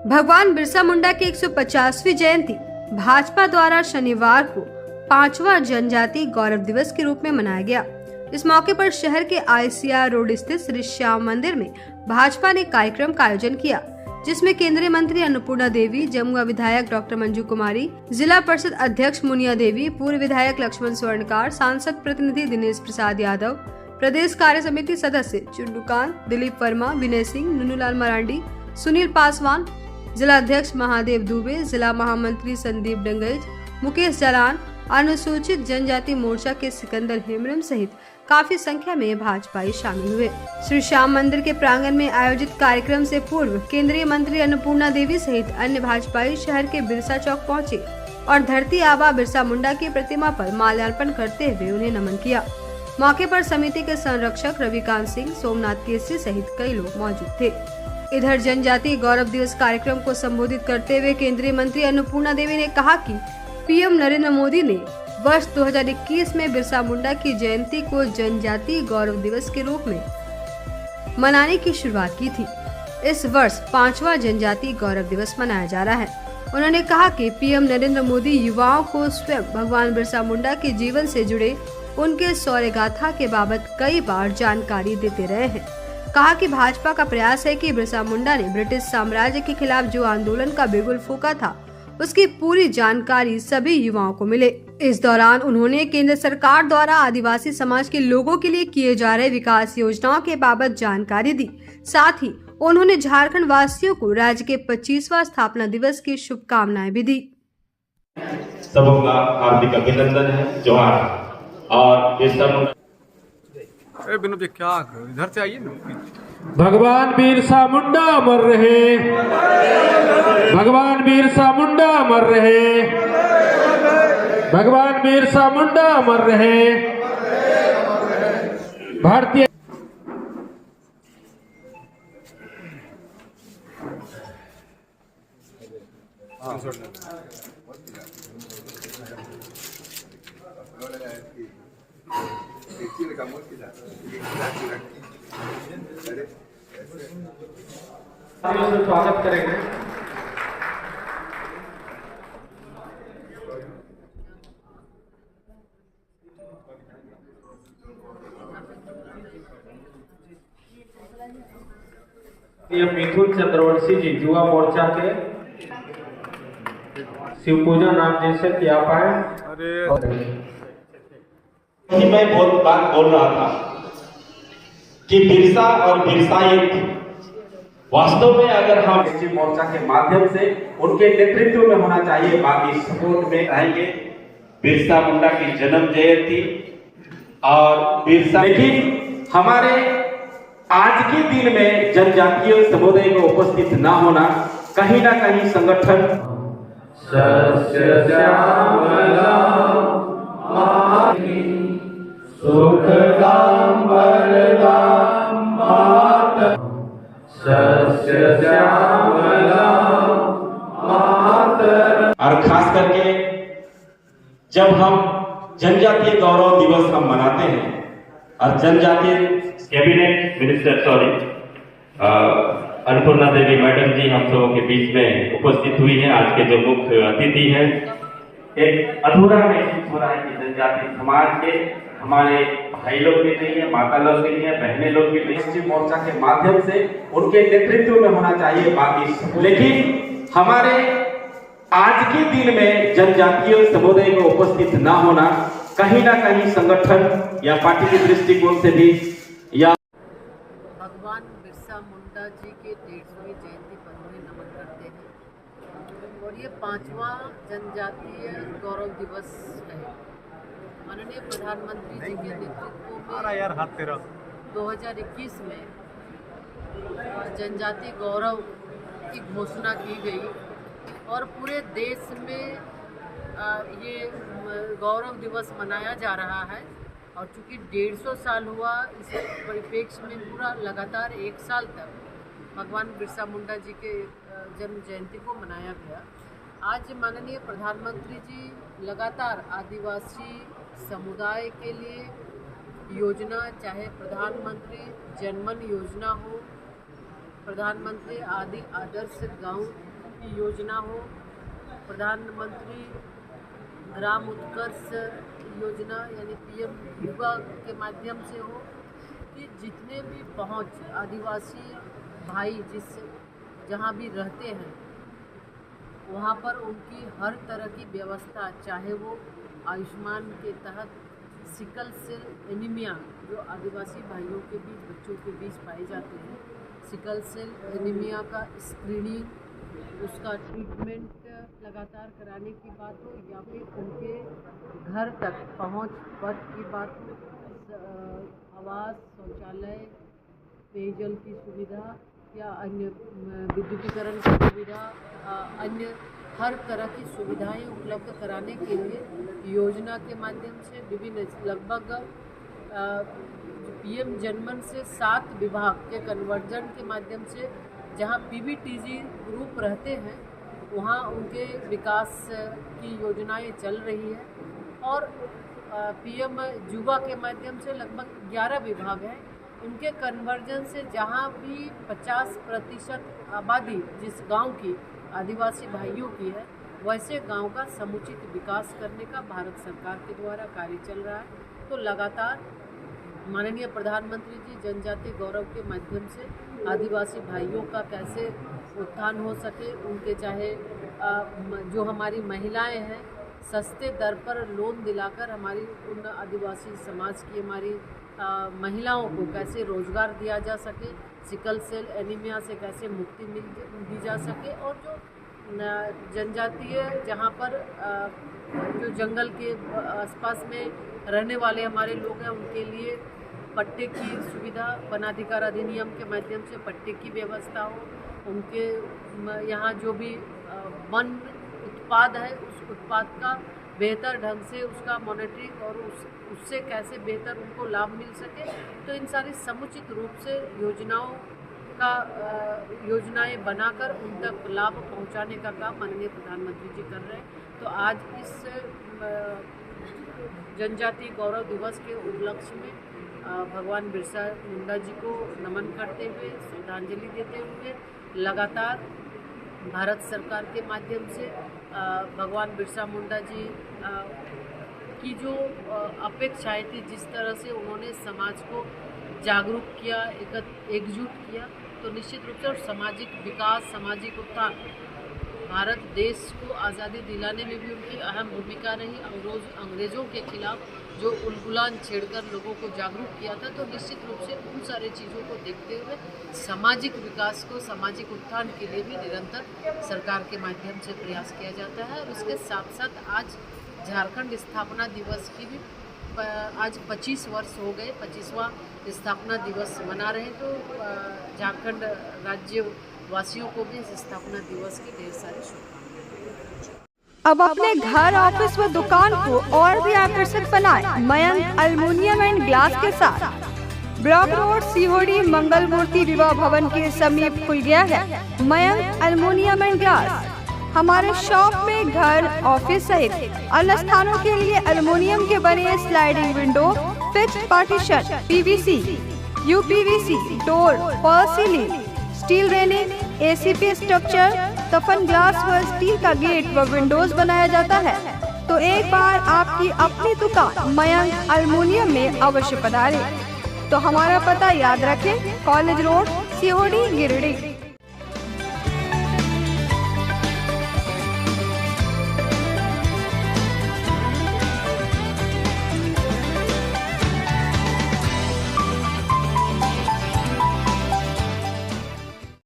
भगवान बिरसा मुंडा की 150वीं जयंती भाजपा द्वारा शनिवार को 5वां जनजातीय गौरव दिवस के रूप में मनाया गया। इस मौके पर शहर के ICR रोड स्थित श्री श्याम मंदिर में भाजपा ने कार्यक्रम का आयोजन किया, जिसमें केंद्रीय मंत्री अन्नपूर्णा देवी, जमुआ विधायक डॉक्टर मंजू कुमारी, जिला परिषद अध्यक्ष मुनिया देवी, पूर्व विधायक लक्ष्मण स्वर्णकार, सांसद प्रतिनिधि दिनेश प्रसाद यादव, प्रदेश कार्य समिति सदस्य चुन्नूकांत, दिलीप वर्मा, विनय सिंह, नुनूलाल मरांडी, सुनील पासवान, जिला अध्यक्ष महादेव दुबे, जिला महामंत्री संदीप डंगेज, मुकेश जालान, अनुसूचित जनजाति मोर्चा के सिकंदर हेमरम सहित काफी संख्या में भाजपाई शामिल हुए। श्री श्याम मंदिर के प्रांगण में आयोजित कार्यक्रम से पूर्व केंद्रीय मंत्री अन्नपूर्णा देवी सहित अन्य भाजपाई शहर के बिरसा चौक पहुंचे और धरती आबा बिरसा मुंडा की प्रतिमा पर माल्यार्पण करते हुए उन्हें नमन किया। मौके पर समिति के संरक्षक रविकांत सिंह, सोमनाथ केसरी सहित कई लोग मौजूद थे। इधर जनजातीय गौरव दिवस कार्यक्रम को संबोधित करते हुए केंद्रीय मंत्री अन्नपूर्णा देवी ने कहा कि पीएम नरेंद्र मोदी ने वर्ष 2021 में बिरसा मुंडा की जयंती को जनजातीय गौरव दिवस के रूप में मनाने की शुरुआत की थी। इस वर्ष 5वां जनजातीय गौरव दिवस मनाया जा रहा है। उन्होंने कहा कि पीएम नरेंद्र मोदी युवाओं को स्वयं भगवान बिरसा मुंडा के जीवन से जुड़े उनके शौर्य गाथा के बाबत कई बार जानकारी देते रहे हैं। कहा कि भाजपा का प्रयास है कि बिरसा मुंडा ने ब्रिटिश साम्राज्य के खिलाफ जो आंदोलन का बिगुल फूंका था, उसकी पूरी जानकारी सभी युवाओं को मिले। इस दौरान उन्होंने केंद्र सरकार द्वारा आदिवासी समाज के लोगों के लिए किए जा रहे विकास योजनाओं के बाबत जानकारी दी। साथ ही उन्होंने झारखंड वासियों को राज्य के 25वां स्थापना दिवस की शुभकामनाएं भी दी। सबों का हार्दिक अभिनंदन है, जोहार। और बिरसा मुंडा विनोद क्या इधर से आइए ना। भगवान बिरसा मुंडा अमर रहे, भगवान बिरसा मुंडा अमर रहे, भगवान बिरसा मुंडा अमर रहे। भारतीय स्वागत करेंगे। मिथुन चंद्रवंशी जी, युवा मोर्चा के शिव पूजा नाम जैसे कि आप आए। मैं बात बोल रहा था कि बिरसा और बिरसाइत वास्तव में अगर हम शिव मोर्चा के माध्यम से उनके नेतृत्व में होना चाहिए, बाकी सपोर्ट में रहेंगे। बिरसा मुंडा की जन्म जयंती और बिरसा, लेकिन हमारे आज के दिन में जनजातीय समुदाय को उपस्थित ना होना कहीं ना कहीं संगठन और खास करके जब हम जनजातीय गौरव दिवस हम मनाते हैं और जनजातीय कैबिनेट मिनिस्टर अन्नपूर्णा देवी मैडम जी हम सबों के बीच में उपस्थित हुई है, आज के जो मुख्य अतिथि हैं। एक अधूरा महसूस हो रहा है कि जनजातीय समाज के हमारे भाई लोग भी नहीं है, माता लोग भी नहीं है, बहने लोग भी नहीं। शिव मोर्चा के माध्यम से उनके नेतृत्व में होना चाहिए, बाकी लेकिन हमारे आज के दिन में जनजातीय समुदाय को उपस्थित ना होना कहीं ना कहीं संगठन या पार्टी के दृष्टिकोण से भी या भगवान बिरसा मुंडा जी के 150वीं जयंती पर उन्हें नमन करते हैं और ये 5वां जनजातीय गौरव दिवस है। माननीय प्रधानमंत्री जी के नेतृत्व में 2021 में जनजातीय गौरव की घोषणा की गई और पूरे देश में ये गौरव दिवस मनाया जा रहा है। और चूँकि 150 साल हुआ, इस परिप्रेक्ष्य में पूरा लगातार 1 साल तक भगवान बिरसा मुंडा जी के जन्म जयंती को मनाया गया। आज माननीय प्रधानमंत्री जी लगातार आदिवासी समुदाय के लिए योजना, चाहे प्रधानमंत्री जनमन योजना हो, प्रधानमंत्री आदि आदर्श गांव की योजना हो, प्रधानमंत्री ग्राम उत्कर्ष योजना यानी PM युवा के माध्यम से हो, कि जितने भी पहुंच आदिवासी भाई जहां भी रहते हैं वहां पर उनकी हर तरह की व्यवस्था, चाहे वो आयुष्मान के तहत सिकल सेल एनीमिया जो आदिवासी भाइयों के बीच, बच्चों के बीच पाए जाते हैं, सिकल सेल एनीमिया का स्क्रीनिंग, उसका ट्रीटमेंट लगातार कराने की बात हो, या फिर उनके घर तक पहुंच पथ की बात हो, आवास, शौचालय, पेयजल की सुविधा या अन्य विद्युतीकरण की सुविधा, अन्य हर तरह की सुविधाएं उपलब्ध कराने के लिए योजना के माध्यम से विभिन्न लगभग PM जनमन से 7 विभाग के कन्वर्जन के माध्यम से जहां PBTG ग्रुप रहते हैं वहां उनके विकास की योजनाएं चल रही है। और PM युवा के माध्यम से लगभग 11 विभाग हैं, उनके कन्वर्जन से जहां भी 50% आबादी जिस गांव की आदिवासी भाइयों की है, वैसे गांव का समुचित विकास करने का भारत सरकार के द्वारा कार्य चल रहा है। तो लगातार माननीय प्रधानमंत्री जी जनजाति गौरव के माध्यम से आदिवासी भाइयों का कैसे उत्थान हो सके, उनके चाहे जो हमारी महिलाएं हैं सस्ते दर पर लोन दिलाकर हमारी उन आदिवासी समाज की हमारी महिलाओं को कैसे रोजगार दिया जा सके, सिकल सेल एनीमिया से कैसे मुक्ति दी जा सके, और जो जनजातीय जहाँ पर जो जंगल के आसपास में रहने वाले हमारे लोग हैं उनके लिए पट्टे की सुविधा, वनाधिकार अधिनियम के माध्यम से पट्टे की व्यवस्था हो, उनके यहाँ जो भी वन उत्पाद है उस उत्पाद का बेहतर ढंग से उसका मॉनिटरिंग और उससे कैसे बेहतर उनको लाभ मिल सके। तो इन सारी समुचित रूप से योजनाएं बनाकर उन तक लाभ पहुंचाने का काम माननीय प्रधानमंत्री जी कर रहे हैं। तो आज इस जनजाति गौरव दिवस के उपलक्ष्य में भगवान बिरसा मुंडा जी को नमन करते हुए, श्रद्धांजलि देते हुए, लगातार भारत सरकार के माध्यम से भगवान बिरसा मुंडा जी की जो अपेक्षाएं थी, जिस तरह से उन्होंने समाज को जागरूक किया, एकजुट किया, तो निश्चित रूप से और सामाजिक विकास, सामाजिक उत्थान, भारत देश को आज़ादी दिलाने में भी उनकी अहम भूमिका रही। अंग्रेज़ों के खिलाफ जो उलगुलान छेड़कर लोगों को जागरूक किया था, तो निश्चित रूप से उन सारे चीज़ों को देखते हुए सामाजिक विकास को, सामाजिक उत्थान के लिए भी निरंतर सरकार के माध्यम से प्रयास किया जाता है। और उसके साथ साथ आज झारखंड स्थापना दिवस की भी आज 25 वर्ष हो गए, 25वां स्थापना दिवस मना रहे हैं। तो झारखंड राज्य वासियों को भी इस स्थापना दिवस की ढेर सारी शुभकामनाएं। अब अपने घर, ऑफिस व दुकान को और भी आकर्षक बनाएं मयंक एल्युमिनियम एंड ग्लास के साथ। ब्लॉक रोड COD मंगल मूर्ति विवाह भवन के समीप खुल गया है मयंक एल्युमिनियम एंड ग्लास। हमारे शॉप में घर, ऑफिस सहित अन्य स्थानों के लिए एल्युमिनियम के बने sliding window, fixed partition, PVC, UPVC, door, fall ceiling, steel railing, ACP structure, तफन ग्लास व स्टील का गेट व विंडोज बनाया जाता है। तो एक बार आपकी अपनी दुकान मयंक एल्युमिनियम में अवश्य पधारें। तो हमारा पता याद रखें, कॉलेज रोड, COD, गिरिडीह।